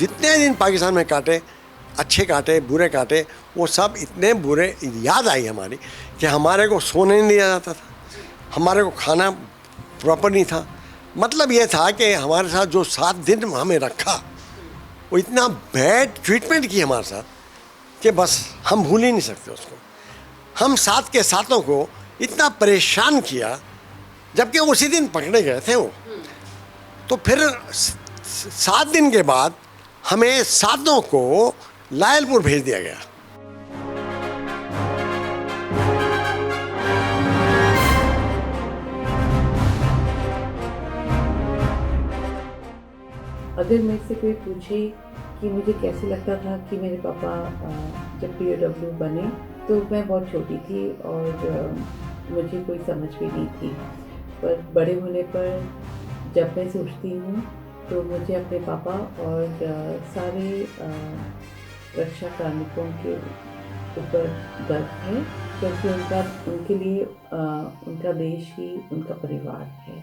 जितने दिन पाकिस्तान में काटे, अच्छे काटे बुरे काटे, वो सब इतने बुरे याद आई हमारी कि हमारे को सोने नहीं दिया जाता था, हमारे को खाना प्रॉपर नहीं था। मतलब ये था कि हमारे साथ जो 7 दिन हमें रखा, वो इतना बैड ट्रीटमेंट की हमारे साथ कि बस हम भूल ही नहीं सकते उसको। हम साथ के साथों को इतना परेशान किया, जबकि उसी दिन पकड़े गए थे वो। तो फिर 7 दिन के बाद हमें सातों को लायलपुर भेज दिया गया। अगर मेरे से कोई पूछे कि मुझे कैसे लगता था कि मेरे पापा जब POW बने, तो मैं बहुत छोटी थी और मुझे कोई समझ भी नहीं थी। पर बड़े होने पर जब मैं सोचती हूँ तो मुझे अपने पापा और सारे रक्षा कार्मिकों के ऊपर गर्व है, क्योंकि उनके लिए उनका देश ही उनका परिवार है।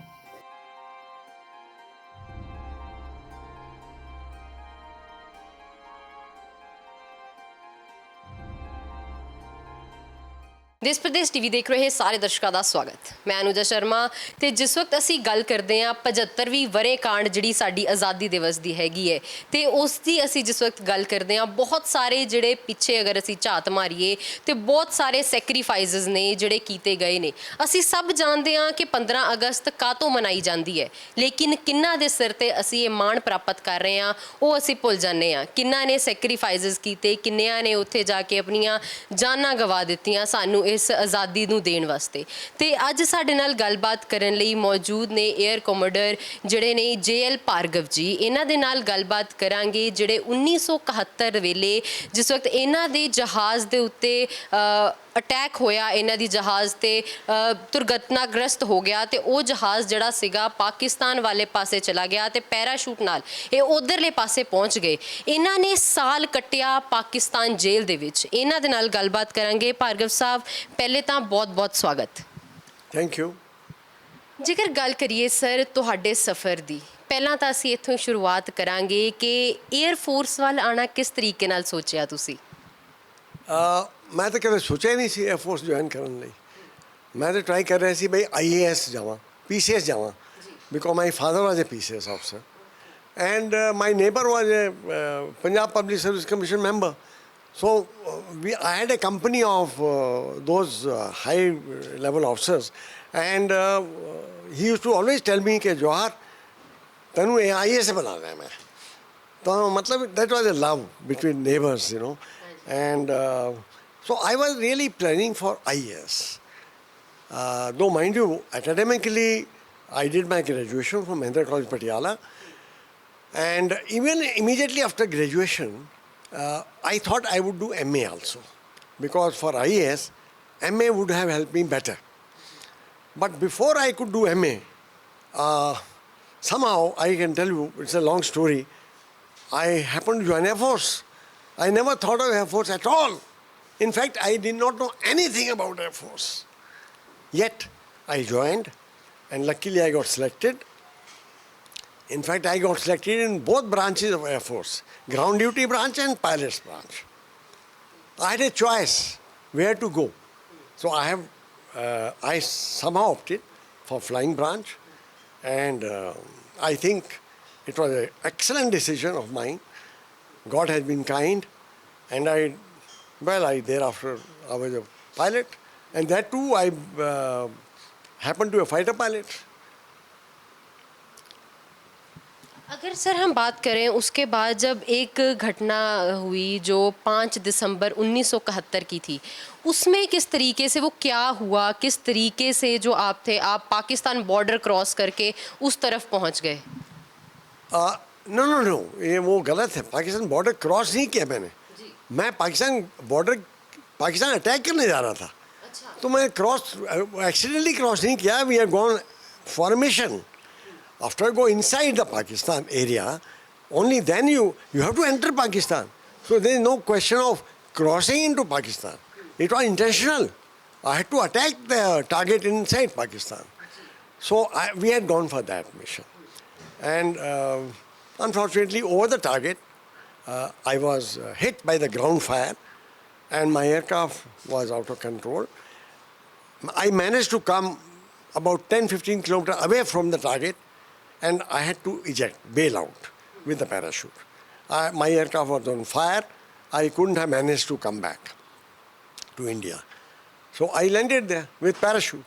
देश प्रदेश टीवी देख रहे ਸਾਰੇ ਦਰਸ਼ਕਾਂ ਦਾ ਸਵਾਗਤ। ਮੈਂ ਅਨੁਜਾ ਸ਼ਰਮਾ ਤੇ ਜਿਸ ਵਕਤ ਅਸੀਂ ਗੱਲ ਕਰਦੇ ਹਾਂ 75ਵੀਂ ਵਰ੍ਹੇਗੰਢ ਜਿਹੜੀ ਸਾਡੀ ਆਜ਼ਾਦੀ ਦਿਵਸ ਦੀ ਹੈਗੀ ਹੈ ਤੇ ਉਸ ਦੀ ਅਸੀਂ ਜਿਸ ਵਕਤ ਗੱਲ ਕਰਦੇ ਹਾਂ, ਬਹੁਤ ਸਾਰੇ ਜਿਹੜੇ ਪਿੱਛੇ ਅਗਰ ਅਸੀਂ ਝਾਤ ਮਾਰੀਏ ਤੇ ਬਹੁਤ ਸਾਰੇ ਸੈਕਰੀਫਾਈਸਸ ਨੇ ਜਿਹੜੇ ਕੀਤੇ ਗਏ ਨੇ। ਅਸੀਂ ਸਭ ਜਾਣਦੇ ਹਾਂ ਕਿ 15 ਅਗਸਤ ਕਾਹਤੋਂ ਮਨਾਈ ਜਾਂਦੀ ਹੈ, ਲੇਕਿਨ ਕਿੰਨਾ ਦੇ ਸਿਰ ਤੇ ਅਸੀਂ ਇਹ ਮਾਣ ਪ੍ਰਾਪਤ ਕਰ ਰਹੇ ਹਾਂ ਉਹ ਅਸੀਂ ਭੁੱਲ ਜਾਂਦੇ ਹਾਂ। ਕਿੰਨਾ ਨੇ ਸੈਕਰੀਫਾਈਸਸ ਕੀਤੇ, ਕਿੰਨਿਆਂ ਨੇ ਉੱਥੇ ਜਾ ਕੇ ਆਪਣੀਆਂ ਜਾਨਾਂ ਗਵਾ ਦਿੱਤੀਆਂ ਸਾਨੂੰ ਇਸ ਆਜ਼ਾਦੀ ਨੂੰ ਦੇਣ ਵਾਸਤੇ। ਤੇ ਅੱਜ ਸਾਡੇ ਨਾਲ ਗੱਲਬਾਤ ਕਰਨ ਲਈ ਮੌਜੂਦ ਨੇ ਏਅਰ ਕਮੋਡਰ ਜਿਹੜੇ ਨੇ JL ਭਾਰਗਵ ਜੀ। ਇਹਨਾਂ ਦੇ ਨਾਲ ਗੱਲਬਾਤ ਕਰਾਂਗੇ ਜਿਹੜੇ 1971 ਵੇਲੇ ਜਿਸ ਵਕਤ ਇਹਨਾਂ ਦੇ ਜਹਾਜ਼ ਦੇ ਉੱਤੇ ਅਟੈਕ ਹੋਇਆ, ਇਹਨਾਂ ਦੀ ਜਹਾਜ਼ ਤੇ ਦੁਰਘਟਨਾਗ੍ਰਸਤ ਹੋ ਗਿਆ ਤੇ ਉਹ ਜਹਾਜ਼ ਜਿਹੜਾ ਸੀਗਾ ਪਾਕਿਸਤਾਨ ਵਾਲੇ ਪਾਸੇ ਚਲਾ ਗਿਆ ਤੇ ਪੈਰਾਸ਼ੂਟ ਨਾਲ ਇਹ ਉਧਰਲੇ ਪਾਸੇ ਪਹੁੰਚ ਗਏ। ਇਹਨਾਂ ਨੇ ਸਾਲ ਕੱਟਿਆ ਪਾਕਿਸਤਾਨ ਜੇਲ੍ਹ ਦੇ ਵਿੱਚ। ਇਹਨਾਂ ਦੇ ਨਾਲ ਗੱਲਬਾਤ ਕਰਾਂਗੇ। ਭਾਰਗਵ ਸਾਹਿਬ, ਪਹਿਲੇ ਤਾਂ ਬਹੁਤ-ਬਹੁਤ ਸਵਾਗਤ। Thank you. ਜੇਕਰ ਗੱਲ ਕਰੀਏ ਸਰ ਤੁਹਾਡੇ ਸਫ਼ਰ ਦੀ, ਪਹਿਲਾਂ ਤਾਂ ਅਸੀਂ ਇੱਥੋਂ ਸ਼ੁਰੂਆਤ ਕਰਾਂਗੇ ਕਿ ਏਅਰ ਫੋਰਸ ਵੱਲ ਆਉਣਾ ਕਿਸ ਤਰੀਕੇ ਨਾਲ ਸੋਚਿਆ ਤੁਸੀਂ? ਮੈਂ ਤਾਂ ਕਦੇ ਸੋਚਿਆ ਹੀ ਨਹੀਂ ਸੀ 에ਅਰਫੋਰਸ ਜੁਆਇਨ ਕਰਨ ਲਈ। ਮੈਂ ਤਾਂ ਟਰਾਈ ਕਰ ਰਿਹਾ ਸੀ ਬਈ IAS ਜਾਵਾਂ, PCS ਜਾਵਾਂ, because my father was a PCS officer and my neighbour was a Punjab public service commission member. So I had a company of those high level officers, and he used to always tell me कि जौहर तनु AIA से बना रहा है मैं। तो मतलब that was a love between neighbors, you know, and so I was really planning for IAS. Though mind you, academically I did my graduation from Mahindra College Patiala, and even immediately after graduation I thought I would do MA also, because for IAS MA would have helped me better. But before I could do MA, somehow, I can tell you, it's a long story, I happened to join Air Force. I never thought of Air Force at all. In fact, I did not know anything about Air Force. Yet I joined, and luckily I got selected. In fact, I got selected in both branches of Air Force, ground duty branch and pilots branch. I had a choice where to go. So I somehow opted for flying branch, and I think it was an excellent decision of mine. God has been kind, and thereafter I was a pilot, and that too I happened to be a fighter pilot. अगर sir हम बात करें उसके बाद जब एक घटना हुई जो 5 दिसंबर 1971 की थी, उसमें किस तरीके से वो क्या हुआ, किस तरीके से जो आप थे, आप पाकिस्तान बॉर्डर क्रॉस करके उस तरफ पहुंच गए? नो, ये वो गलत है। पाकिस्तान बॉर्डर क्रॉस नहीं किया मैंने। मैं पाकिस्तान अटैक करने जा रहा था। अच्छा। तो मैं एक्सीडेंटली क्रॉस नहीं किया। We have gone formation. After go inside the Pakistan area, only then you have to enter Pakistan. So there is no question of crossing into Pakistan. It was intentional. I had to attack the target inside Pakistan. So we had gone for that mission. And unfortunately, over the target, I was hit by the ground fire and my aircraft was out of control. I managed to come about 10-15 kilometers away from the target and I had to eject, bail out with the parachute. My aircraft was on fire. I couldn't have managed to come back to India. So I landed there with parachute.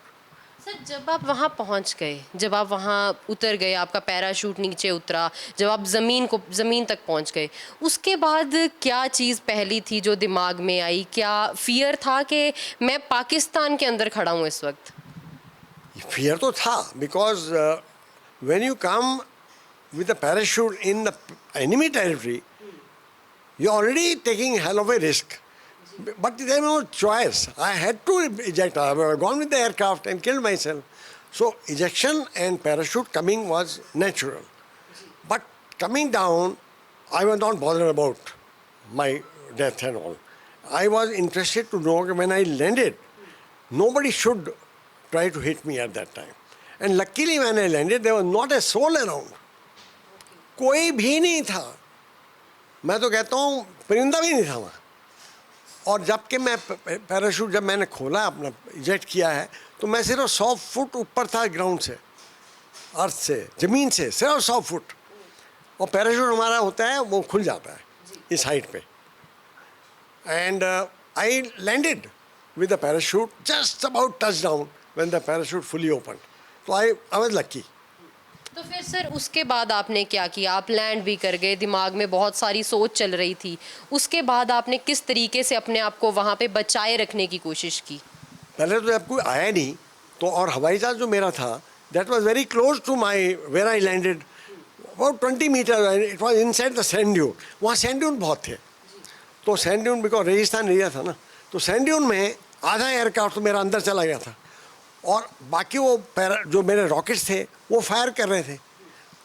Sir जब आप वहाँ पहुँच गए, जब आप वहाँ उतर गए, आपका पैराशूट नीचे उतरा, जब आप ज़मीन तक पहुँच गए, उसके बाद क्या चीज़ पहली थी जो दिमाग में आई? क्या फियर था कि मैं पाकिस्तान के अंदर खड़ा हूँ इस वक्त? फियर तो था, because when you come with a parachute in the enemy territory, you're already taking hell of a risk. But there was no choice. I had to eject. I would have gone with the aircraft and killed myself. So ejection and parachute coming was natural. But coming down, I was not bothered about my death and all. I was interested to know that when I landed, nobody should try to hit me at that time. And luckily when I landed, there was not a soul around. कोई भी नहीं था. मैं तो कहता हूँ परिंदा भी नहीं था वहाँ. और जबकि मैं पैराशूट जब मैंने खोला अपना इजेक्ट किया है तो मैं सिर्फ 100 फुट ऊपर था ग्राउंड से, अर्थ से, ज़मीन से सिर्फ 100 फुट. और पैराशूट हमारा होता है वो खुल जाता है इस हाइट पे. And I landed with the parachute just about touch down when the parachute fully open. तो आई वाज लकी. तो फिर सर उसके बाद आपने क्या किया? आप लैंड भी कर गए, दिमाग में बहुत सारी सोच चल रही थी. उसके बाद आपने किस तरीके से अपने आप को वहाँ पे बचाए रखने की कोशिश की? पहले तो जब कोई आया नहीं तो, और हवाई जहाज जो मेरा था that was very close to my where I landed, about 20 metre. It was inside the sand dune. वहाँ सैंड ड्यून बहुत थे. तो सैंड ड्यून बिकॉज रेगिस्तान एरिया था ना, तो सैंड ड्यून में आधा एयरक्राफ्ट तो मेरा अंदर चला गया था और बाकी वो जो मेरे रॉकेट्स थे वो फायर कर रहे थे.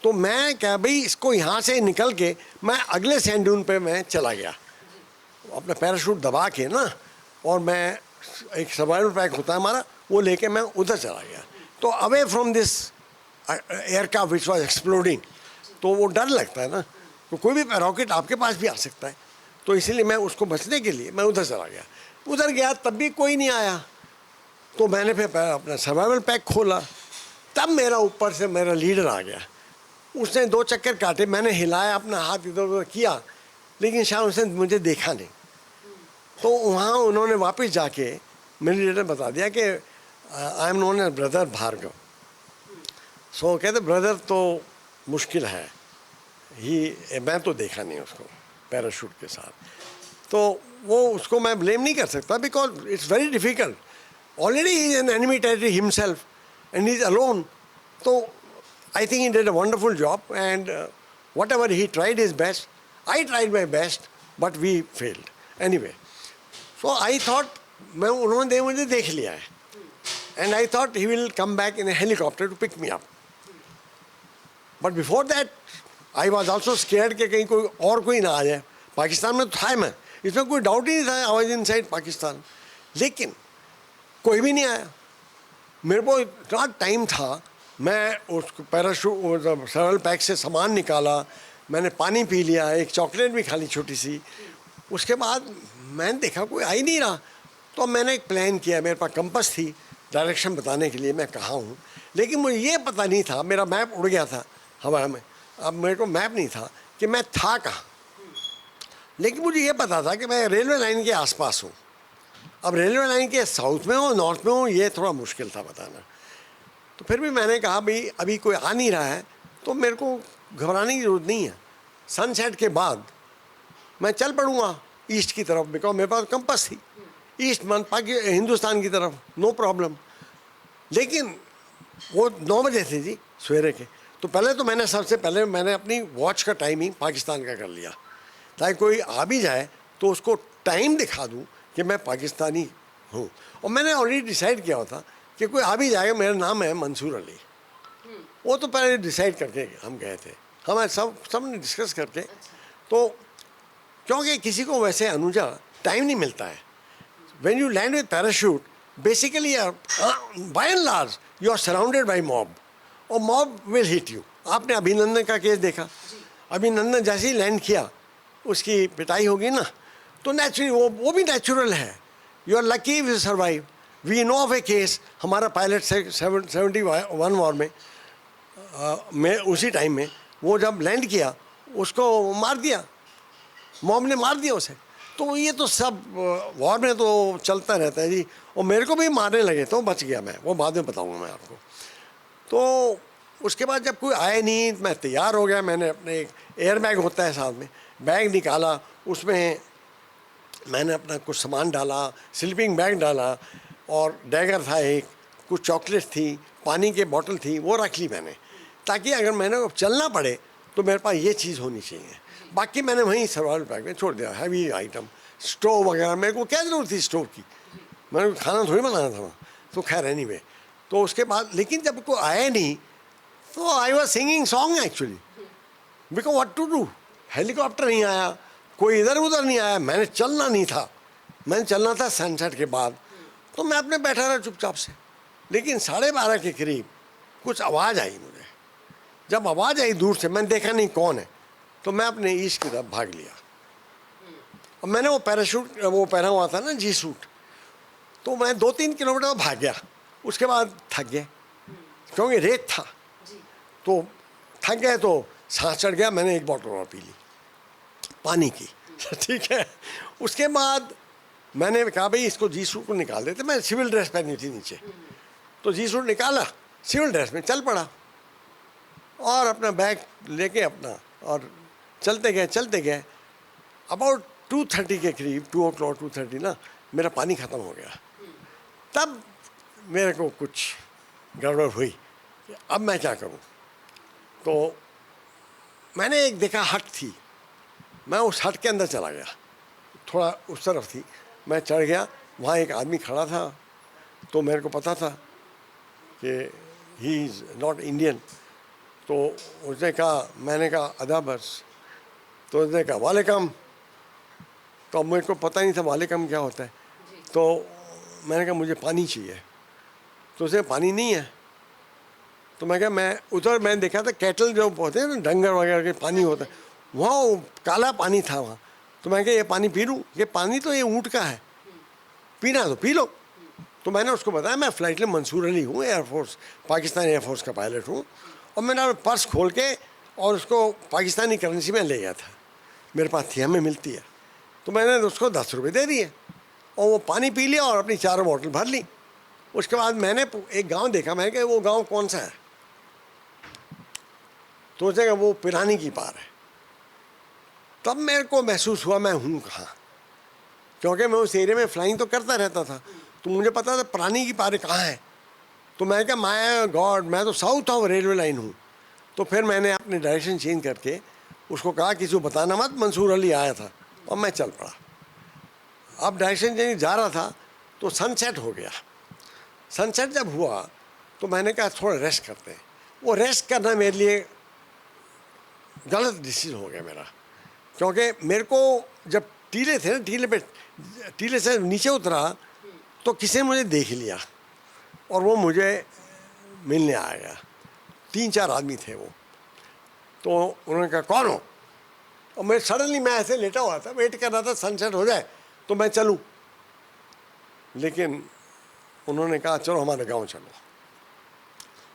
तो मैं क्या भाई इसको यहाँ से निकल के मैं अगले सैंड ड्यून पे मैं चला गया अपना पैराशूट दबा के ना, और मैं एक सर्वाइवल पैक होता है हमारा वो लेके मैं उधर चला गया. तो away from this aircraft which was exploding. तो वो डर लगता है ना, तो कोई भी रॉकेट आपके पास भी आ सकता है. तो इसीलिए मैं उसको बचने के लिए मैं उधर चला गया. उधर गया तब भी कोई नहीं आया. तो मैंने फिर अपना सर्वाइवल पैक खोला. तब मेरा ऊपर से मेरा लीडर आ गया. उसने 2 चक्कर काटे, मैंने हिलाया अपना हाथ इधर उधर किया, लेकिन शायद उसने मुझे देखा नहीं. तो वहाँ उन्होंने वापस जाके मेरे लीडर ने बता दिया कि I am known as brother Bhargav. So कहते ब्रदर तो मुश्किल है ही, मैं तो देखा नहीं उसको पैराशूट के साथ. तो वो उसको मैं ब्लेम नहीं कर सकता because it's very difficult. Already he is in enemy territory himself and he is alone. So I think he did a wonderful job and whatever he tried his best, I tried my best, but we failed. Anyway, so I thought उन्होंने मुझे देख लिया है and I thought he will come back in a helicopter to pick me up. But before that, I was also scared कि कहीं कोई और कोई ना आ जाए. पाकिस्तान में तो था मैं, इसमें कोई डाउट ही नहीं था. I was inside Pakistan. लेकिन कोई भी नहीं आया. मेरे को इतना टाइम था, मैं उस पैराशूट सरल पैक से सामान निकाला, मैंने पानी पी लिया, एक चॉकलेट भी खा ली छोटी सी. उसके बाद मैंने देखा कोई आ ही नहीं रहा. तो मैंने एक प्लान किया. मेरे पास कंपास थी डायरेक्शन बताने के लिए मैं कहाँ हूँ, लेकिन मुझे ये पता नहीं था, मेरा मैप उड़ गया था हवा में. अब मेरे को मैप नहीं था कि मैं था कहाँ, लेकिन मुझे ये पता था कि मैं रेलवे लाइन के आसपास हूँ. अब रेलवे लाइन के साउथ में हो नॉर्थ में हो ये थोड़ा मुश्किल था बताना. तो फिर भी मैंने कहा भाई अभी कोई आ नहीं रहा है तो मेरे को घबराने की ज़रूरत नहीं है. सनसेट के बाद मैं चल पड़ूँगा ईस्ट की तरफ, बिकॉज मेरे पास कंपास थी. ईस्ट मन हिंदुस्तान की तरफ, नो प्रॉब्लम. लेकिन वो 9 बजे थे जी सवेरे के. तो पहले तो मैंने सबसे पहले मैंने अपनी वॉच का टाइमिंग पाकिस्तान का कर लिया, ताकि कोई आ भी जाए तो उसको टाइम दिखा दूँ कि मैं पाकिस्तानी हूँ. और मैंने ऑलरेडी डिसाइड किया होता कि कोई आ भी जाएगा, मेरा नाम है मंसूर अली. वो तो पहले डिसाइड करके हम गए थे, हमारे सब ने डिस्कस करके. तो क्योंकि किसी को वैसे अनुजा टाइम नहीं मिलता है. When you land with parachute basically by and large you are surrounded by mob, और मॉब विल हिट यू. आपने अभिनंदन का केस देखा. अभिनंदन जैसे ही लैंड किया उसकी पिटाई होगी ना, तो नेचुरली वो भी नेचुरल है। You are lucky we survive. We know of a case, हमारा पायलट से 71 वॉर में उसी टाइम में वो जब लैंड किया उसको मार दिया, मॉब ने मार दिया उसे। तो ये तो सब वॉर में तो चलता रहता है जी। और मेरे को भी मारने लगे तो बच गया मैं, वो बाद में बताऊंगा मैं आपको। तो उसके बाद जब कोई आया नहीं, मैं तैयार हो गया। मैंने अपने एक एयर बैग होता है साथ में, बैग निकाला, उसमें मैंने अपना कुछ सामान डाला, स्लीपिंग बैग डाला, और डैगर था एक, कुछ चॉकलेट थी, पानी की बोतल थी, वो रख ली मैंने, ताकि अगर मैंने चलना पड़े तो मेरे पास ये चीज़ होनी चाहिए। बाकी मैंने वहीं सर्वाइवल बैग में छोड़ दिया, हैवी आइटम, स्टोव वगैरह। मेरे को क्या ज़रूरत थी स्टोव की, मैंने खाना थोड़ी बनाना था वहाँ। तो खैर एनीवे, तो उसके बाद लेकिन जब कोई आया नहीं तो I was singing song actually, because what to do. Helicopter नहीं आया, कोई इधर उधर नहीं आया, मैंने चलना नहीं था, मैंने चलना था सनसेट के बाद। तो मैं अपने बैठा रहा चुपचाप से। लेकिन 12:30 के करीब कुछ आवाज़ आई मुझे। जब आवाज़ आई दूर से, मैंने देखा नहीं कौन है, तो मैं अपने ईस्ट की तरफ भाग लिया। और मैंने वो पैराशूट वो पहना हुआ था ना, जी सूट, तो मैं 2-3 किलोमीटर भाग गया। उसके बाद थक गया क्योंकि रेत था, तो थक गए तो सांस चढ़ गया। मैंने एक बोतल और पी ली पानी की ठीक है। उसके बाद मैंने कहा भाई इसको जी सूट को निकाल देते। मैं सिविल ड्रेस पहनी थी नीचे, तो जी सूट निकाला, सिविल ड्रेस में चल पड़ा, और अपना बैग लेके अपना और चलते गए। अबाउट 2:30 के करीब, 2 o'clock 2:30 ना, मेरा पानी ख़त्म हो गया। तब मेरे को कुछ गड़बड़ हुई कि अब मैं क्या करूं। तो मैंने एक देखा हट थी, मैं उस हट के अंदर चला गया, थोड़ा उस तरफ थी। मैं चढ़ गया, वहाँ एक आदमी खड़ा था, तो मेरे को पता था कि ही इज़ नॉट इंडियन। तो उसने कहा, मैंने कहा अदाब अर्ज़, तो उसने कहा वालेकुम। तो मेरे को पता नहीं था वालेकुम क्या होता है। तो मैंने कहा मुझे पानी चाहिए। तो उसने पानी नहीं है। तो मैं कहा मैं उधर मैंने देखा था कैटल जो होते हैं ना, डंगर वगैरह के पानी होता है, वहाँ काला पानी था वहाँ। तो मैं कहा ये पानी पी लूँ? ये पानी तो ये ऊँट का है, पीना तो पी लो। तो मैंने उसको बताया मैं फ़्लाइट में मंसूर अली हूँ, एयरफोर्स, पाकिस्तान एयरफोर्स का पायलट हूँ, और मैंने पर्स खोल के और उसको पाकिस्तानी करेंसी में ले गया था, मेरे पास थी, हमें मिलती है। तो मैंने उसको 10 रुपये दे दिए और वो पानी पी लिया और अपनी 4 बोतल भर ली। उसके बाद मैंने एक गांव देखा, मैं कहा वो गांव कौन सा है? तो उसने कहा वो पिरानी की पार है। तब मेरे को महसूस हुआ मैं हूँ कहाँ, क्योंकि मैं उस एरिया में फ्लाइंग तो करता रहता था, तो मुझे पता था पिरानी की पार कहाँ है। तो मैं कहा माय गॉड, मैं तो साउथ ऑफ रेलवे लाइन हूँ। तो फिर मैंने अपनी डायरेक्शन चेंज करके उसको कहा किसी को बताना मत, मंसूर अली आया था, और मैं चल पड़ा। अब डायरेक्शन चेंज जा रहा था तो सनसेट हो गया। सनसेट जब हुआ तो मैंने कहा थोड़ा रेस्ट करते हैं। वो रेस्ट करना मेरे लिए गलत डिसीजन हो गया मेरा, क्योंकि मेरे को जब टीले थे ना, टीले से नीचे उतरा तो किसी ने मुझे देख लिया और वो मुझे मिलने आ गया। 3-4 आदमी थे वो। तो उन्होंने कहा कौन हो? और मैं सडनली मैं ऐसे लेटा हुआ था, वेट कर रहा था सनसेट हो जाए तो मैं चलूं। लेकिन उन्होंने कहा चलो हमारे गांव चलो।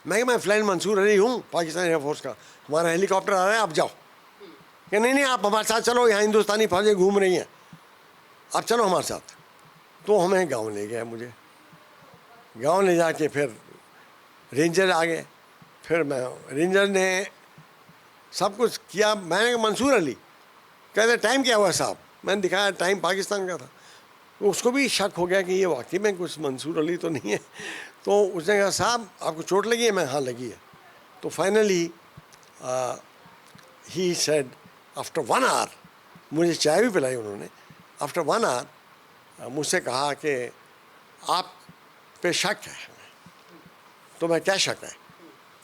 मैं फ्लाइट मंसूर अली हूँ, पाकिस्तान एयरफोर्स का, हमारा हेलीकॉप्टर आ रहा है, आप जाओ। कि नहीं आप हमारे साथ चलो, यहाँ हिंदुस्तानी फौजें घूम रही हैं, आप चलो हमारे साथ। तो हमें गांव ले गया, मुझे गांव ले जाके फिर रेंजर आ गए। फिर मैं रेंजर ने सब कुछ किया। मैंने कहा मंसूर अली, कहते टाइम क्या हुआ साहब? मैंने दिखाया टाइम पाकिस्तान का था। तो उसको भी शक हो गया कि ये वाकई में कुछ मंसूर अली तो नहीं है। तो उसने कहा साहब आपको चोट लगी है? मैं हाँ लगी है। तो finally he said after 1 hour, मुझे चाय भी पिलाई उन्होंने। आफ्टर 1 आवर मुझसे कहा कि आप पे शक है। तो मैं क्या शक है?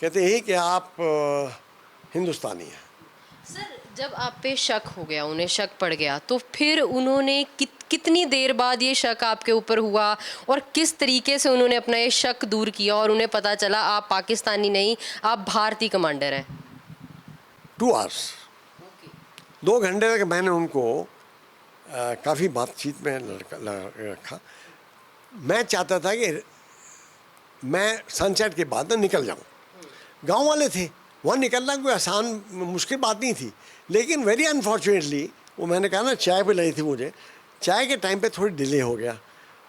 कहते यही कि आप हिंदुस्तानी हैं। सर जब आप पे शक हो गया, उन्हें शक पड़ गया, तो फिर उन्होंने कितनी देर बाद ये शक आपके ऊपर हुआ और किस तरीके से उन्होंने अपना ये शक दूर किया और उन्हें पता चला आप पाकिस्तानी नहीं, आप भारतीय कमांडर हैं? 2 आवर्स। 2 घंटे तक मैंने उनको काफ़ी बातचीत में रखा। मैं चाहता था कि मैं सनसेट के बाद ना निकल जाऊँ। गांव वाले थे, वहाँ निकलना कोई आसान मुश्किल बात नहीं थी, लेकिन वेरी अनफॉर्चुनेटली वो मैंने कहा ना चाय पे लगी थी मुझे, चाय के टाइम पे थोड़ी डिले हो गया,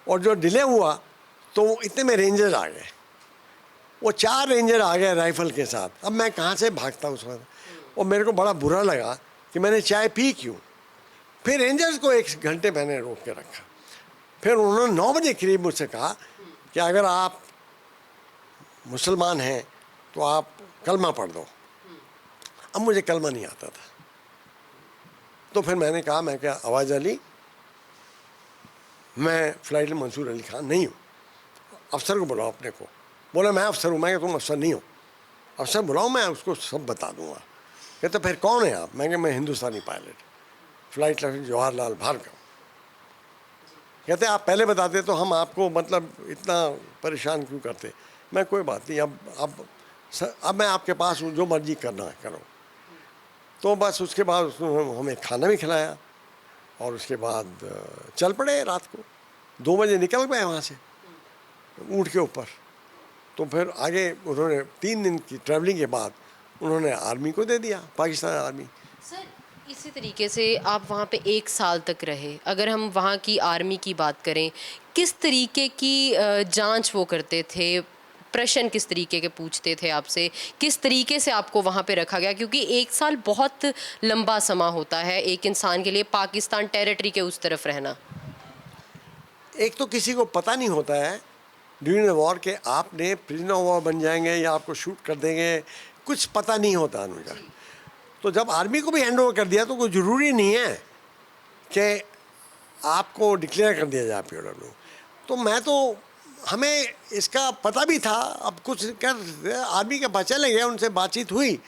और जो डिले हुआ तो इतने में रेंजर्स आ गए। वो 4 रेंजर आ गए राइफल के साथ। अब मैं कहाँ से भागता उस वक्त, और मेरे को बड़ा बुरा लगा कि मैंने चाय पी क्यों। फिर रेंजर्स को 1 घंटे मैंने रोक के रखा। फिर उन्होंने 9 बजे करीब मुझसे कहा कि अगर आप मुसलमान हैं तो आप कलमा पढ़ दो। अब मुझे कलमा नहीं आता था, तो फिर मैंने कहा, मैं क्या आवाज़ अली, मैं फ़्लाइट मंसूर अली खान नहीं हूँ, अफसर को बुलाओ अपने को। बोला मैं अफसर हूँ। मैं तुम अफसर नहीं हो, अफसर बुलाओ, मैं उसको सब बता दूँगा। कहते फिर कौन है आप? मैं क्या मैं Hindustani pilot, flight lieutenant Jawaharlal Bhargav. कहते आप पहले बताते तो हम आपको मतलब इतना परेशान क्यों करते। मैं कोई बात नहीं, अब मैं आपके पास हूँ, जो मर्जी करना है करो। तो बस उसके बाद उसने हमें खाना भी खिलाया, और उसके बाद चल पड़े। रात को 2 बजे निकल गए वहाँ से ऊँट के ऊपर। तो फिर आगे उन्होंने 3 दिन की ट्रैवलिंग के बाद उन्होंने आर्मी को दे दिया, पाकिस्तान आर्मी। सर इसी तरीके से आप वहाँ पे 1 साल तक रहे। अगर हम वहाँ की आर्मी की बात करें, किस तरीके की जांच वो करते थे, प्रश्न किस तरीके के पूछते थे आपसे, किस तरीके से आपको वहाँ पे रखा गया? क्योंकि 1 साल बहुत लंबा समा होता है एक इंसान के लिए, पाकिस्तान टेरिटरी के उस तरफ रहना। एक तो किसी को पता नहीं होता है ड्यूरिंग द वॉर के आपने प्रिजनर ऑफ वॉर बन जाएंगे या आपको शूट कर देंगे, कुछ पता नहीं होता अनुजा। तो जब आर्मी को भी हैंड ओवर कर दिया तो कोई ज़रूरी नहीं है कि आपको डिक्लेयर कर दिया जाए POW। तो मैं तो हमें इसका पता भी था। अब कुछ कर आर्मी के पास चले गए, उनसे बातचीत हुई,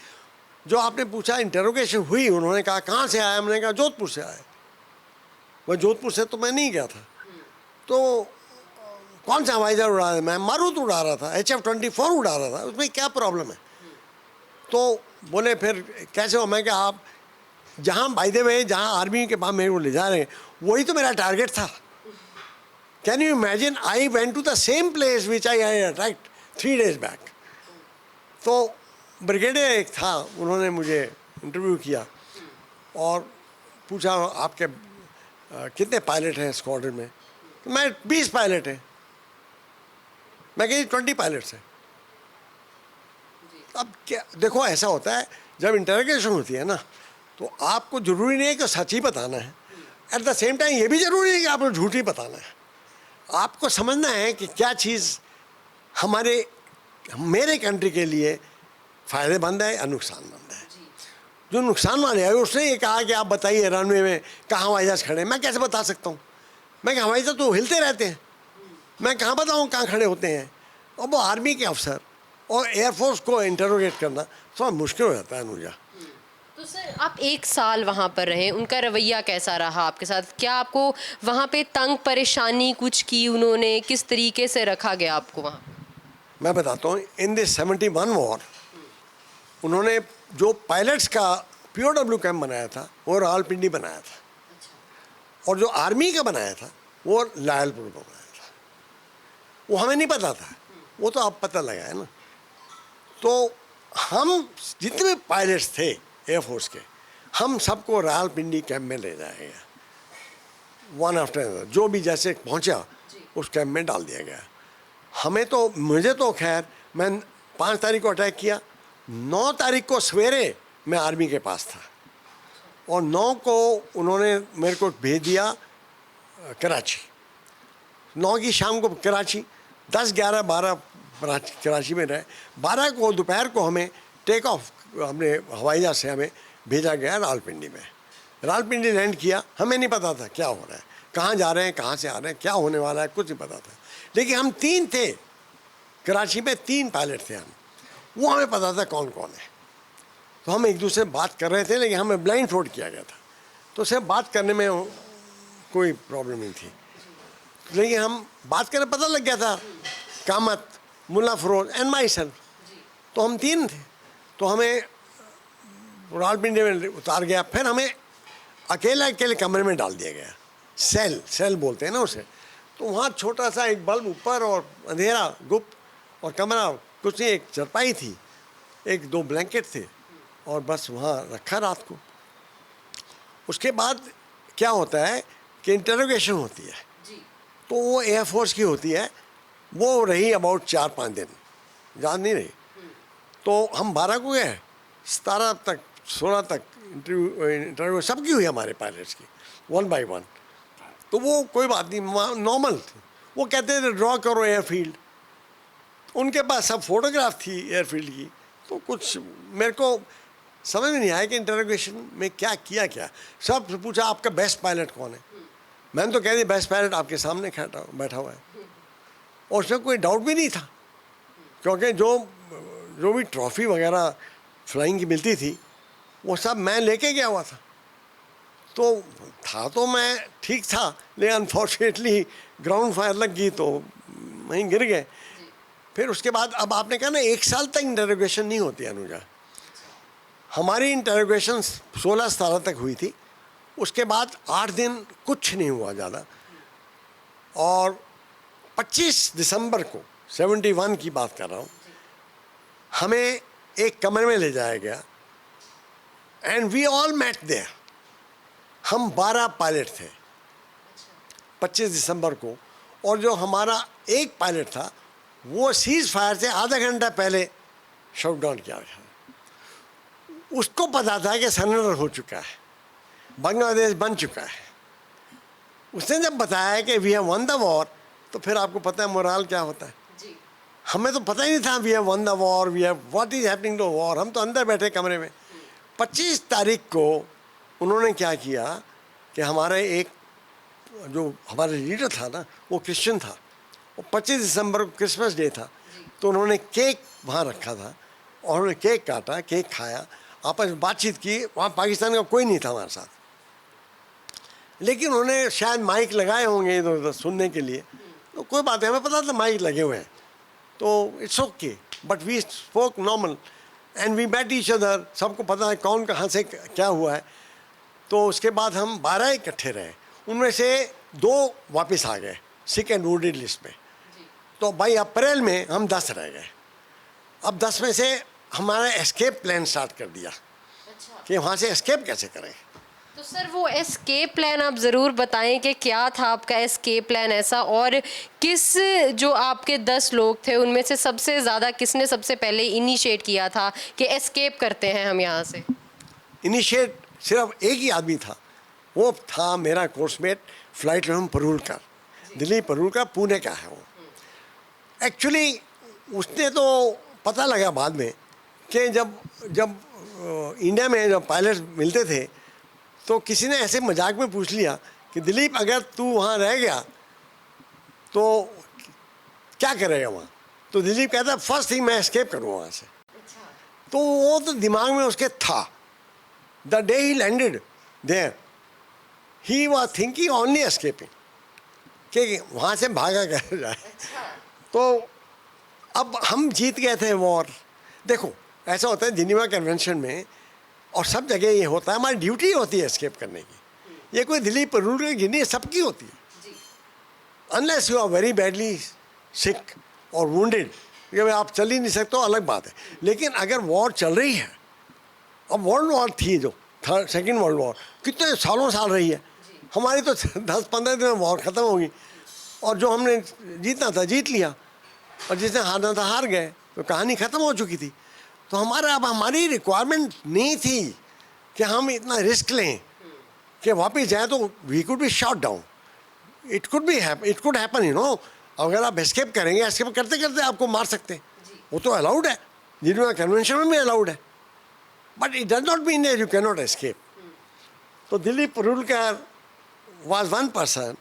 जो आपने पूछा इंटरोगेशन हुई। उन्होंने कहा कहाँ से आया? मैंने कहा जोधपुर से आया। वह जोधपुर से तो मैं नहीं गया था। तो कौन सा हवाई जहाज उड़ा रहा है? मैं मारूत उड़ा रहा था, HF-24 उड़ा रहा था, उसमें क्या प्रॉब्लम है? तो बोले फिर कैसे हो? मैं क्या आप जहाँ बाय द वे जहाँ आर्मी के पास मेरे को ले जा रहे हैं वही तो मेरा टारगेट था। Can you imagine, I went to the same place which I attacked 3 days back. तो ब्रिगेडियर एक था, उन्होंने मुझे इंटरव्यू किया और पूछा आपके कितने पायलट हैं स्क्वाड्रन में? तो मैं 20 पायलट हैं। मैं कही 20 पायलट्स हैं। अब क्या देखो, ऐसा होता है जब इंटरोगेशन होती है ना, तो आपको ज़रूरी नहीं है कि सच ही बताना है, एट द सेम टाइम ये भी ज़रूरी है कि आपको झूठ ही बताना है। आपको समझना है कि क्या चीज़ मेरे कंट्री के लिए फ़ायदेमंद है या नुकसानमंद है। जो नुकसान वाले है उसने ये कहा कि आप बताइए रनवे में कहाँ हवाई जहाज़ खड़े हैं। मैं कैसे बता सकता हूँ? मैं हवाई जहाज़ तो हिलते रहते हैं, मैं कहाँ बताऊँ कहाँ खड़े होते हैं। और वो आर्मी के अफसर और एयरफोर्स को इंटरोगेट करना थोड़ा मुश्किल हो जाता है अनुजा। तो सर आप 1 साल वहाँ पर रहे, उनका रवैया कैसा रहा आपके साथ? क्या आपको वहाँ पे तंग परेशानी कुछ की उन्होंने? किस तरीके से रखा गया आपको वहाँ? मैं बताता हूँ, इन दिस 71 वॉर उन्होंने जो पायलट्स का POW कैंप बनाया था वो रावलपिंडी बनाया था, और जो आर्मी का बनाया था वो लायलपुर में बनाया था। वो हमें नहीं पता था, वो तो आप पता लगा है ना। तो हम जितने भी पायलट्स थे एयरफोर्स के, हम सबको रावलपिंडी कैंप में ले जाया गया, वन आफ्टर अनदर। जो भी जैसे पहुंचा उस कैंप में डाल दिया गया। मुझे तो खैर, मैं 5 तारीख को अटैक किया, 9 तारीख को सवेरे मैं आर्मी के पास था, और 9 को उन्होंने मेरे को भेज दिया कराची। 9 की शाम को कराची, 10, 11, 12 कराची में रहे। 12 को दोपहर को हमें टेक ऑफ, हमने हवाई जहाज से हमें भेजा गया रावलपिंडी में। रावलपिंडी लैंड किया, हमें नहीं पता था क्या हो रहा है, कहाँ जा रहे हैं, कहाँ से आ रहे हैं, क्या होने वाला है, कुछ नहीं पता था। लेकिन हम 3 थे कराची में, 3 पायलट थे हम, वो हमें पता था कौन कौन है। तो हम एक दूसरे से बात कर रहे थे, लेकिन हमें ब्लाइंड फोल्ड किया गया था, तो सिर्फ बात करने में कोई प्रॉब्लम नहीं थी। लेकिन हम बात करने पता लग गया था, कामत, मुल्ला फरोज एंड माई सेल्फ, तो हम 3 थे। तो हमें रावलपिंडी में उतार गया। फिर हमें अकेले अकेले कमरे में डाल दिया गया, सेल सेल बोलते हैं ना उसे। तो वहाँ छोटा सा एक बल्ब ऊपर और अंधेरा गुप्त, और कमरा कुछ नहीं, एक चरपाई थी, एक दो ब्लैंकेट थे, और बस वहाँ रखा रात को। उसके बाद क्या होता है कि इंटरोगेशन होती है, तो वो एयरफोर्स की होती है, वो रही अबाउट 4-5 दिन, याद नहीं रही। तो हम 12 को गए, 17 तक 16 तक इंटरव्यू सबकी हुई हमारे पायलट्स की, 1 by 1। तो वो कोई बात नहीं, नॉर्मल। वो कहते थे ड्रॉ करो एयरफील्ड, उनके पास सब फोटोग्राफ थी एयरफील्ड की। तो कुछ मेरे को समझ में नहीं आया कि इंटरोगेशन में क्या किया क्या। सब पूछा आपका बेस्ट पायलट कौन है, मैंने तो कह दी बेस्ट पायलट आपके सामने बैठा हुआ है। और उसमें कोई डाउट भी नहीं था, क्योंकि जो भी ट्रॉफी वगैरह फ्लाइंग की मिलती थी वो सब मैं लेके गया हुआ था। तो मैं ठीक था, लेकिन अनफॉर्चुनेटली ग्राउंड फायर लग गई तो वहीं गिर गए। फिर उसके बाद अब आपने कहा ना 1 साल तक इंटरोगेशन नहीं होती अनुजा, हमारी इंटरोगेशन 16-17 तक हुई थी। उसके बाद 8 दिन कुछ नहीं हुआ ज़्यादा, और 25 दिसंबर को 71 की बात कर रहा हूँ, हमें एक कमरे में ले जाया गया, and we all met there. हम 12 पायलट थे 25 दिसंबर को, और जो हमारा एक पायलट था वो सीज फायर से आधा घंटा पहले शट डाउन किया था। उसको पता था कि सरेंडर हो चुका है, बांग्लादेश बन चुका है। उसने जब बताया कि we have won the war, तो फिर आपको पता है मोराल क्या होता है। हमें तो पता ही नहीं था we have won the war, we have what is happening to war. हम तो अंदर बैठे कमरे में। 25 तारीख को उन्होंने क्या किया कि हमारे एक जो हमारा लीडर था ना, वो क्रिश्चियन था, और 25 दिसंबर को क्रिसमस डे था, तो उन्होंने केक वहाँ रखा था, और उन्होंने केक काटा, केक खाया, आपस में बातचीत की। वहाँ पाकिस्तान का कोई नहीं था हमारे साथ, लेकिन उन्होंने शायद माइक लगाए होंगे इधर उधर सुनने के लिए। तो कोई बात है, हमें पता था माइक लगे हुए हैं, तो it's okay, but we spoke normal and we met each other. सबको पता है कौन कहाँ से क्या हुआ है। तो उसके बाद हम 12 इकट्ठे रहे, उनमें से 2 वापस आ गए सिक एंड वुडेड लिस्ट में। तो भाई अप्रैल में हम 10 रह गए। अब 10 में से हमारा एस्केप प्लान स्टार्ट कर दिया कि वहाँ से एस्केप कैसे करें। तो सर वो एस्केप प्लान आप ज़रूर बताएं कि क्या था आपका एस्केप प्लान ऐसा, और किस जो आपके 10 लोग थे उनमें से सबसे ज़्यादा किसने सबसे पहले इनिशिएट किया था कि एस्केप करते हैं हम यहाँ से। इनिशिएट सिर्फ एक ही आदमी था, वो था मेरा coursemate flight lieutenant Parulkar, Dilip Parulkar, Pune का है वो। एक्चुअली उसने तो पता लगा बाद में कि जब इंडिया में जब पायलट मिलते थे तो किसी ने ऐसे मजाक में पूछ लिया कि दिलीप अगर तू वहाँ रह गया तो क्या करेगा वहाँ। तो दिलीप कहता फर्स्ट थिंग मैं एस्केप करूँ वहाँ से। तो वो तो दिमाग में उसके था। The day he landed there he was thinking only escaping, कि वहाँ से भागा कैसे जाए। तो अब हम जीत गए थे वॉर। देखो ऐसा होता है जिनेवा कन्वेंशन में और सब जगह ये होता है, हमारी ड्यूटी होती है एस्केप करने की। ये कोई दिलीप रूल की नहीं, सबकी होती है। Unless you are very badly sick और वुंडेड, ये आप चल ही नहीं सकते, अलग बात है। लेकिन अगर वॉर चल रही है, अब वर्ल्ड वॉर थी जो सेकेंड वर्ल्ड वॉर कितने सालों साल रही है, हमारी तो 10-15 दिन में वॉर ख़त्म होगी, और जो हमने जीतना था जीत लिया, और जिसने हारना था हार गए, तो कहानी ख़त्म हो चुकी थी। तो अब हमारी रिक्वायरमेंट नहीं थी कि हम इतना रिस्क लें कि वापस जाए तो we could be shot down, it could happen, you know. अगर आप एस्केप करेंगे, एस्केप करते करते आपको मार सकते हैं, वो तो अलाउड है, जिनेवा कन्वेंशन में भी अलाउड है, but it does not mean that you can not escape. तो दिलीप परूलकर वाज वन पर्सन।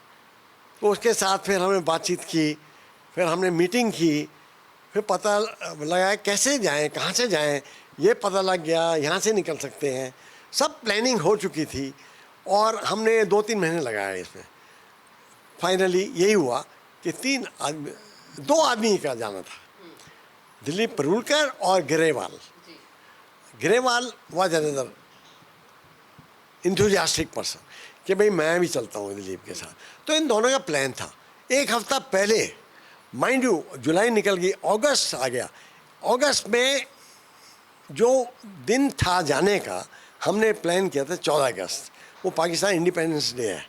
तो उसके साथ फिर हमने बातचीत की, फिर हमने मीटिंग की, फिर पता लगा कैसे जाएं, कहाँ से जाएं, ये पता लग गया यहाँ से निकल सकते हैं। सब प्लानिंग हो चुकी थी, और हमने 2-3 महीने लगाए इसमें। फाइनली यही हुआ कि 2 आदमी का जाना था, दिलीप परूलकर और Grewal. Grewal was another enthusiastic person कि भाई मैं भी चलता हूँ दिलीप के साथ। तो इन दोनों का प्लान था। एक हफ्ता पहले, माइंड यू, जुलाई निकल गई, अगस्त आ गया। अगस्त में जो दिन था जाने का, हमने प्लान किया था 14 अगस्त, वो पाकिस्तान इंडिपेंडेंस डे है,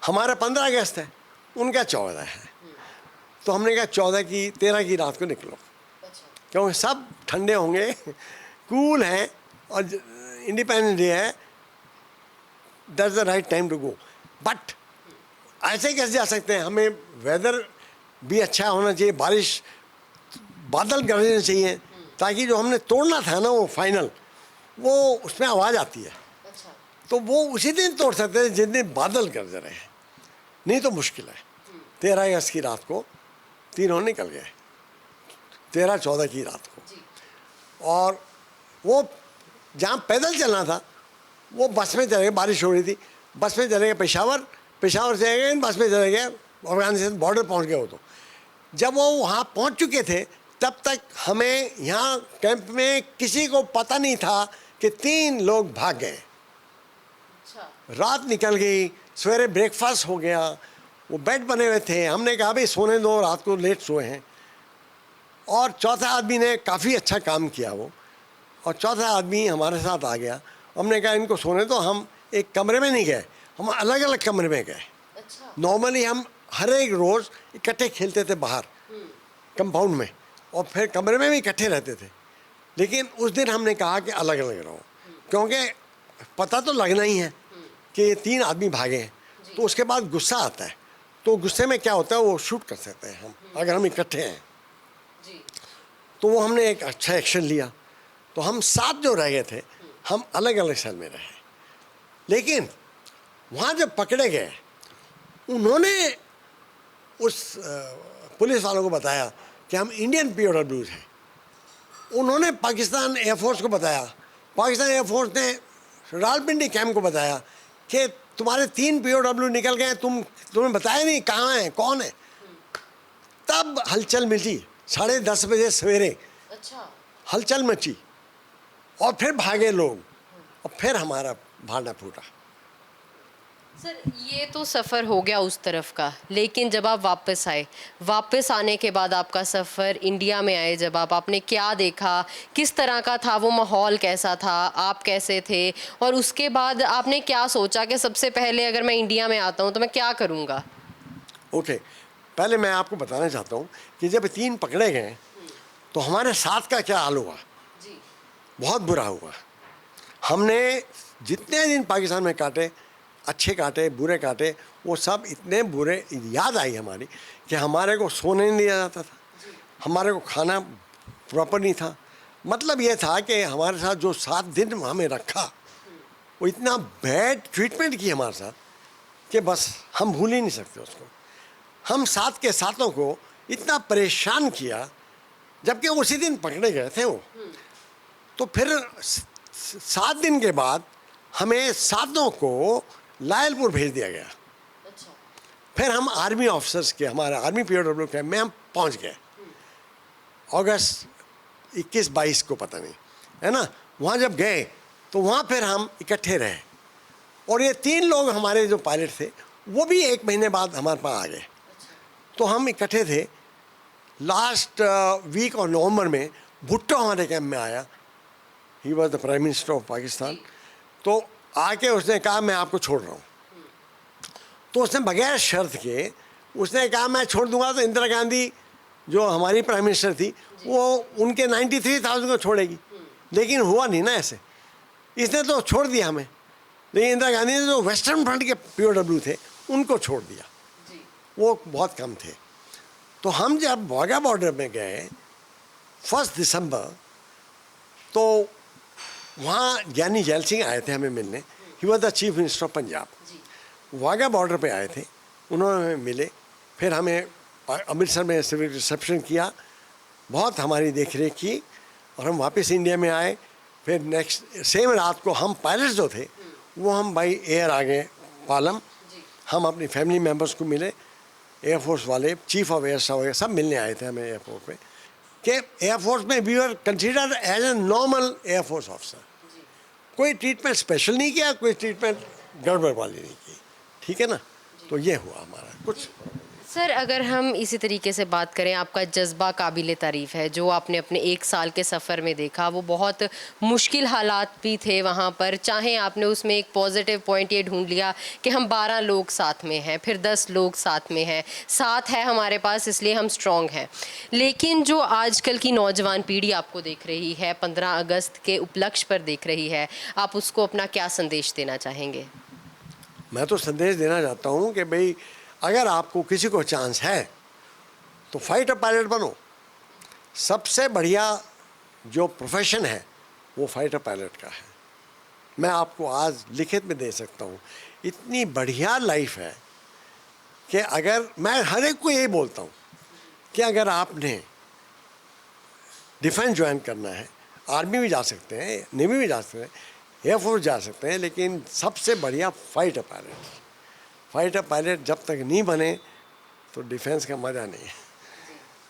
हमारा 15 अगस्त है, उनका 14 है। तो हमने कहा 13 की रात को निकलो, क्योंकि सब ठंडे होंगे, कूल हैं और इंडिपेंडेंस डे है, that's the right time to go. But ऐसे कैसे जा सकते हैं, हमें वेदर भी अच्छा होना चाहिए, बारिश, बादल गरजने चाहिए, ताकि जो हमने तोड़ना था ना वो फाइनल, वो उसमें आवाज़ आती है। तो वो उसी दिन तोड़ सकते हैं जिस दिन बादल गरज रहे हैं, नहीं तो मुश्किल है। 13 अगस्त की रात को तीनों निकल गए, 13-14 की रात को। और वो जहाँ पैदल चलना था वो बस में चले गए, बारिश हो रही थी, बस में चले गए पेशावर, पेशावर से गए बस में चले गए अफगानिस्तान बॉर्डर पहुँच गए। वो तो जब वो वहाँ पहुँच चुके थे तब तक हमें यहाँ कैंप में किसी को पता नहीं था कि 3 लोग भाग गए। रात निकल गई, सवेरे ब्रेकफास्ट हो गया, वो बेड बने हुए थे, हमने कहा भाई सोने दो, रात को लेट सोए हैं। और चौथा आदमी ने काफ़ी अच्छा काम किया वो, और चौथा आदमी हमारे साथ आ गया। हमने कहा इनको सोने दो, हम एक कमरे में नहीं गए, हम अलग अलग कमरे में गए। नॉर्मली हम हर एक रोज़ इकट्ठे खेलते थे बाहर कंपाउंड में, और फिर कमरे में भी इकट्ठे रहते थे, लेकिन उस दिन हमने कहा कि अलग अलग रहो, क्योंकि पता तो लगना ही है कि ये 3 आदमी भागे हैं। तो उसके बाद गुस्सा आता है, तो गुस्से में क्या होता है वो शूट कर सकते हैं हम, अगर हम इकट्ठे हैं। तो वो हमने एक अच्छा एक्शन लिया। तो हम 7 जो रह गए थे, हम अलग अलग सेल में रहे। लेकिन वहाँ जब पकड़े गए, उन्होंने उस पुलिस वालों को बताया कि हम इंडियन POWs हैं। उन्होंने पाकिस्तान एयरफोर्स को बताया, पाकिस्तान एयरफोर्स ने रावलपिंडी कैंप को बताया कि तुम्हारे 3 POW निकल गए, तुम्हें बताया नहीं कहाँ हैं, कौन है। तब हलचल मची, 10:30 बजे सवेरे हलचल मची, और फिर भागे लोग, और फिर हमारा भांडा फूटा। सर, ये तो सफ़र हो गया उस तरफ का, लेकिन जब आप वापस आए, वापस आने के बाद आपका सफ़र इंडिया में आए, जब आपने क्या देखा, किस तरह का था वो माहौल, कैसा था, आप कैसे थे, और उसके बाद आपने क्या सोचा कि सबसे पहले अगर मैं इंडिया में आता हूँ तो मैं क्या करूँगा? ओके, पहले मैं आपको बताना चाहता हूँ कि जब 3 पकड़े गए तो हमारे साथ का क्या हाल हुआ। बहुत बुरा हुआ। हमने जितने दिन पाकिस्तान में काटे, अच्छे काटे, बुरे काटे, वो सब इतने बुरे याद आई हमारी कि हमारे को सोने नहीं दिया जाता था, हमारे को खाना प्रॉपर नहीं था। मतलब ये था कि हमारे साथ जो 7 दिन हमें रखा, वो इतना बैड ट्रीटमेंट की हमारे साथ कि बस हम भूल ही नहीं सकते उसको। हम 7 के साथों को इतना परेशान किया, जबकि उसी दिन पकड़े गए थे वो। तो फिर 7 दिन के बाद हमें सातों को लायलपुर भेज दिया गया। फिर हम आर्मी ऑफिसर्स के, हमारे आर्मी POW कैंप में हम पहुंच गए, अगस्त 21-22 को, पता नहीं है ना। वहाँ जब गए तो वहाँ फिर हम इकट्ठे रहे, और ये 3 लोग हमारे जो पायलट थे वो भी 1 महीने बाद हमारे पास आ गए। तो हम इकट्ठे थे। लास्ट वीक और नवंबर में भुट्टो हमारे कैंप में आया, he was the prime minister of Pakistan. तो आके उसने कहा मैं आपको छोड़ रहा हूँ। तो उसने बगैर शर्त के उसने कहा मैं छोड़ दूंगा तो इंदिरा गांधी जो हमारी प्राइम मिनिस्टर थी वो उनके 93,000 को छोड़ेगी, लेकिन हुआ नहीं ना ऐसे। इसने तो छोड़ दिया हमें, लेकिन इंदिरा गांधी ने जो वेस्टर्न फ्रंट के POW थे उनको छोड़ दिया, वो बहुत कम थे। तो हम जब वाघा बॉर्डर में गए 1 दिसंबर, तो वहाँ ज्ञानी जैल सिंह आए थे हमें मिलने, he was the chief minister of Punjab. Wagah border पे आए थे, उन्होंने हमें मिले, फिर हमें अमृतसर में सिविल रिसेप्शन किया, बहुत हमारी देख रेख की, और हम वापस इंडिया में आए। फिर नेक्स्ट सेम रात को हम पायलट्स जो थे वो हम बाई एयर आ गए पालम। हम अपनी फैमिली मेम्बर्स को मिले, एयरफोर्स वाले, चीफ ऑफ एयर स्टाफ वगैरह सब मिलने आए थे हमें एयरपोर्ट पे, कि एयरफोर्स में we are considered as a normal air force officer. कोई ट्रीटमेंट स्पेशल नहीं किया, कोई ट्रीटमेंट गड़बड़ वाली नहीं की, ठीक है ना। तो ये हुआ हमारा कुछ। सर अगर हम इसी तरीके से बात करें, आपका जज्बा काबिल तारीफ़ है। जो आपने अपने 1 साल के सफ़र में देखा वो बहुत मुश्किल हालात भी थे वहाँ पर, चाहे आपने उसमें एक पॉजिटिव पॉइंट ये ढूंढ लिया कि हम 12 लोग साथ में हैं, फिर 10 लोग साथ में हैं, साथ है हमारे पास इसलिए हम स्ट्रॉन्ग हैं। लेकिन जो आजकल की नौजवान पीढ़ी आपको देख रही है, 15 अगस्त के उपलक्ष्य पर देख रही है, आप उसको अपना क्या संदेश देना चाहेंगे? मैं तो संदेश देना चाहता हूँ कि भाई अगर आपको किसी को चांस है तो फाइटर पायलट बनो। सबसे बढ़िया जो प्रोफेशन है वो फाइटर पायलट का है। मैं आपको आज लिखित में दे सकता हूँ, इतनी बढ़िया लाइफ है कि अगर मैं हर एक को यही बोलता हूँ कि अगर आपने डिफेंस ज्वाइन करना है, आर्मी भी जा सकते हैं, नेवी भी जा सकते हैं, एयरफोर्स जा सकते हैं, लेकिन सबसे बढ़िया फाइटर पायलट। फाइटर पायलट जब तक नहीं बने तो डिफेंस का मज़ा नहीं है।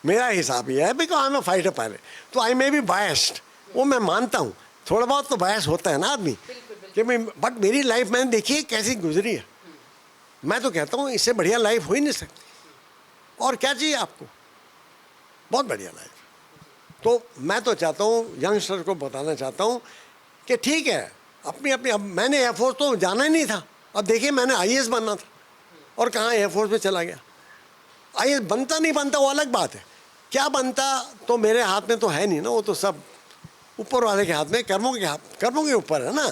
मेरा हिसाब ये है, because I am a fighter pilot, तो आई मे बी बायस्ड, वो मैं मानता हूँ, थोड़ा बहुत तो बायस होता है ना आदमी कि मैं, बट मेरी लाइफ मैंने देखी है कैसी गुजरी है। मैं तो कहता हूँ इससे बढ़िया लाइफ हो ही नहीं सकती, और क्या चाहिए आपको, बहुत बढ़िया लाइफ। तो मैं तो चाहता हूँ यंगस्टर को बताना चाहता हूँ कि ठीक है, अपनी अपनी, अब मैंने एयरफोर्स तो जाना ही नहीं था, अब देखिए मैंने आईएएस बनना था और कहाँ एयरफोर्स में चला गया। आईएएस बनता नहीं बनता वो अलग बात है, क्या बनता तो मेरे हाथ में तो है नहीं ना, वो तो सब ऊपर वाले के हाथ में, कर्मों के ऊपर है ना।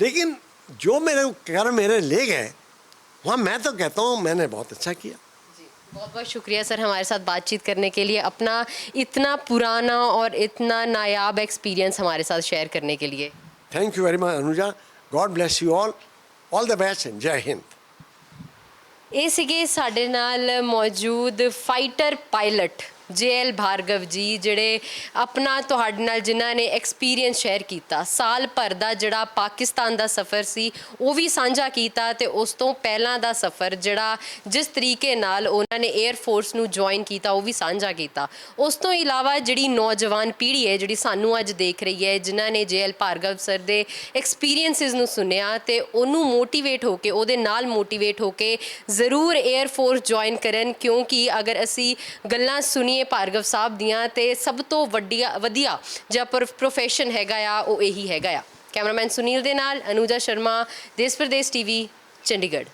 लेकिन जो मेरे कर्म मेरे ले गए वहाँ मैं तो कहता हूँ मैंने बहुत अच्छा किया। बहुत बहुत शुक्रिया सर हमारे साथ बातचीत करने के लिए, अपना इतना पुराना और इतना नायाब एक्सपीरियंस हमारे साथ शेयर करने के लिए। Thank you very much Anuja, God bless you all the best and जय हिंद। ਇਹ ਸੀਗੇ ਸਾਡੇ ਨਾਲ ਮੌਜੂਦ ਫਾਈਟਰ ਪਾਇਲਟ JL ਭਾਰਗਵ ਜੀ, ਜਿਹੜੇ ਆਪਣਾ ਤੁਹਾਡੇ ਨਾਲ ਜਿਨ੍ਹਾਂ ਨੇ ਐਕਸਪੀਰੀਅੰਸ ਸ਼ੇਅਰ ਕੀਤਾ, ਸਾਲ ਭਰ ਦਾ ਜਿਹੜਾ ਪਾਕਿਸਤਾਨ ਦਾ ਸਫ਼ਰ ਸੀ ਉਹ ਵੀ ਸਾਂਝਾ ਕੀਤਾ, ਤੇ ਉਸ ਤੋਂ ਪਹਿਲਾਂ ਦਾ ਸਫ਼ਰ ਜਿਹੜਾ ਜਿਸ ਤਰੀਕੇ ਨਾਲ ਉਹਨਾਂ ਨੇ 에ਅਰ ਫੋਰਸ ਨੂੰ ਜੁਆਇਨ ਕੀਤਾ ਉਹ ਵੀ ਸਾਂਝਾ ਕੀਤਾ। ਉਸ ਤੋਂ ਇਲਾਵਾ ਜਿਹੜੀ ਨੌਜਵਾਨ ਪੀੜ੍ਹੀ ਹੈ ਜਿਹੜੀ ਸਾਨੂੰ ਅੱਜ ਦੇਖ ਰਹੀ ਹੈ, ਜਿਨ੍ਹਾਂ ਨੇ JL ਭਾਰਗਵ ਸਰ ਦੇ ਐਕਸਪੀਰੀਅੰਸਿਸ ਨੂੰ ਸੁਣਿਆ ਤੇ ਉਹਨੂੰ ਮੋਟੀਵੇਟ ਹੋ ਕੇ, ਉਹਦੇ ਨਾਲ ਮੋਟੀਵੇਟ ਹੋ ਕੇ ਜ਼ਰੂਰ 에ਅਰ ਫੋਰਸ ਜੁਆਇਨ ਕਰਨ, ਕਿਉਂਕਿ ਅਗਰ ਅਸੀਂ ਗੱਲਾਂ ਸੁਣੀਏ ਭਾਰਗਵ ਸਾਹਿਬ ਦੀਆਂ ਤੇ ਸਭ ਤੋਂ ਵਧੀਆ ਜਿਹੜਾ ਪ੍ਰੋਫੈਸ਼ਨ ਹੈਗਾ ਆ ਉਹ ਇਹੀ ਹੈਗਾ ਆ। ਕੈਮਰਾਮੈਨ ਸੁਨੀਲ ਦੇ ਨਾਲ ਅਨੂਜਾ ਸ਼ਰਮਾ, ਦੇਸ਼ ਪ੍ਰਦੇਸ਼ TV, ਚੰਡੀਗੜ੍ਹ।